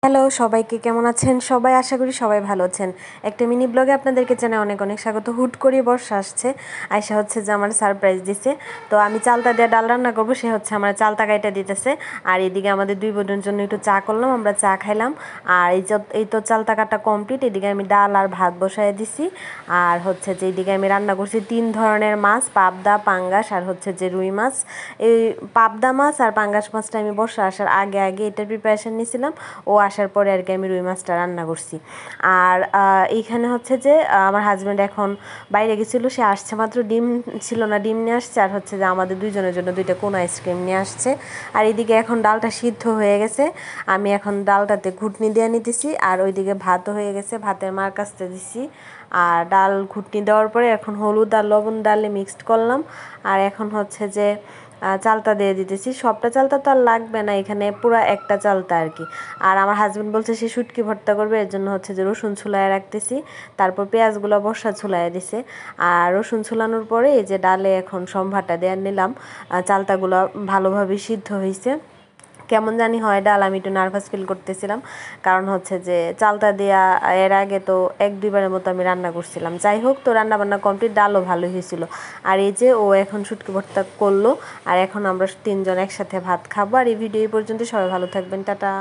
Hello সবাইকে, কেমন আছেন সবাই? আশা করি সবাই ভালো আছেন। একটা মিনি ব্লগে আপনাদেরকে জানাই অনেক অনেক স্বাগত। হুট করে বর্ষা আসছে, আয়শা হচ্ছে যে আমার সারপ্রাইজ দিছে। তো আমি চালতা দিয়ে ডাল রান্না করবো, সে হচ্ছে আমার চালতা গাইটা দিতেছে। আর এদিকে আমাদের দুই বোনের জন্য একটু চা করলাম, আমরা চা খাইলাম। আর এই তো চালতা কাটা কমপ্লিট। এদিকে আমি ডাল আর ভাত বসায় দিছি। আর হচ্ছে যে এইদিকে আমি রান্না করছি 3 ধরনের মাছ, পাবদা, পাঙ্গাস আর হচ্ছে যে রুই মাছ। এই পাবদা মাছ আর পাঙ্গাস মাছটা আমি বর্ষা আসার আগে এটার প্রিপারেশন নিয়েছিলাম। ও আসার পরে আর কি আমি রুই মাছটা রান্না করছি। আর এইখানে হচ্ছে যে আমার হাজব্যান্ড এখন বাইরে গেছিলো, সে আসছে মাত্র, ডিম ছিল না, ডিম নিয়ে আসছে। আর হচ্ছে যে আমাদের দুইজনের জন্য 2টা কোন আইসক্রিম নিয়ে আসছে। আর এইদিকে এখন ডালটা সিদ্ধ হয়ে গেছে, আমি এখন ডালটাতে ঘুটনি দিয়ে নিতেছি। আর ওইদিকে ভাতও হয়ে গেছে, ভাতের মার কাছতে দিছি। আর ডাল ঘুটনি দেওয়ার পরে এখন হলুদ আর লবণ ডালে মিক্সড করলাম। আর এখন হচ্ছে যে চালতা দিয়ে দিতেছি। সবটা চালতা তো আর লাগবে না, এখানে পুরো একটা চালতা আর কি। আর আমার হাজব্যান্ড বলছে সে শুটকি ভর্তা করবে, এর জন্য হচ্ছে যে রসুন ছুলায় রাখতেছি। তারপর পেঁয়াজগুলো বর্ষা ছুলায় দিছে। আর রসুন ছুলানোর পরে এই যে ডালে এখন সম্ভারটা দেওয়ার নিলাম। চালতাগুলো ভালোভাবে সিদ্ধ হয়েছে। কেমন জানি হয় ডাল, আমি একটু নার্ভাস ফিল করতেছিলাম, কারণ হচ্ছে যে চালতা দেয়া এর আগে তো 1-2বারের মতো আমি রান্না করছিলাম। যাই হোক, তো রান্না বান্না কমপ্লিট, ডালও ভালোই হয়েছিল। আর এই যে ও এখন শুটকি ভর্তা করলো, আর এখন আমরা 3জন একসাথে ভাত খাবো। আর এই ভিডিও এই পর্যন্ত, সবাই ভালো থাকবেন, টাটা।